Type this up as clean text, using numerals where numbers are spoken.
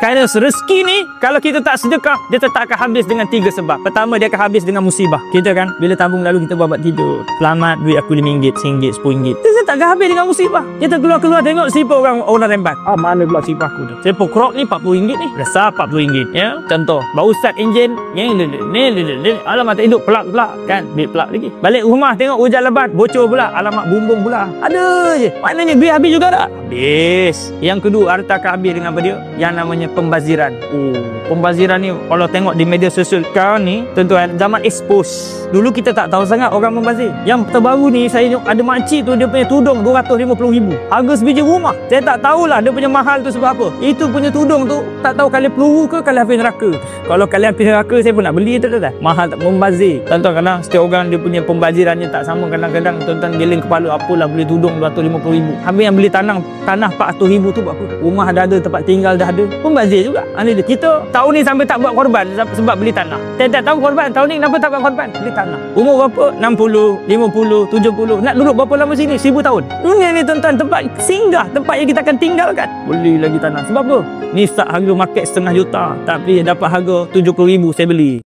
Kerana rezeki ni, kalau kita tak sedekah, dia tetap akan habis dengan 3 sebab. Pertama, dia akan habis dengan musibah. Kita kan, bila tabung lalu kita babat tidur, selamat duit aku RM5, RM1, RM10. Dia tak akan habis dengan musibah. Kita keluar-keluar tengok siapa orang rembat. Mana pula sipah aku tu? Siapa krok ni RM40 ni. Besar RM40. Ya, contoh, baru start enjin, alamat tak hidup, pelak kan, duit pelak lagi. Balik rumah tengok hujan lebat, bocor pula, alamat bumbung pula. Ada je. Maknanya duit habis juga tak? Habis. Yang kedua, harta akan habis dengan apa dia? Yang namanya pembaziran. Pembaziran ni kalau tengok di media sosial sekarang ni, tuan-tuan, zaman expose. Dulu kita tak tahu sangat orang membazir. Yang terbaru ni, saya tengok ada makcik tu, dia punya tudung RM250,000. Harga sebiji rumah. Saya tak tahulah dia punya mahal tu sebab apa. Itu punya tudung tu, tak tahu kalian peluru ke kalian habis neraka. Kalau kalian habis neraka, saya pun nak beli tu dah. Mahal tak membazir. Tuan-tuan, kadang setiap orang dia punya pembazirannya tak sama. Kadang-kadang tuan-tuan geling kepala, apalah beli tudung RM250,000. Habis yang beli tanah RM400,000 tu buat apa? Rumah dah ada, tempat tinggal dah ada. Pembazir juga. Kita tahun ni sampai tak buat korban sebab beli tanah. Saya tak tahu korban. Tahun ni kenapa tak buat korban? Beli tanah. Umur berapa? 60, 50, 70. Nak duduk berapa lama sini? 1000 tahun. Dunia ni tuan-tuan, tempat singgah, tempat yang kita akan tinggalkan. Beli lagi tanah. Sebab apa? Ni start harga market RM500,000. Tak beli, dapat harga RM70,000 saya beli.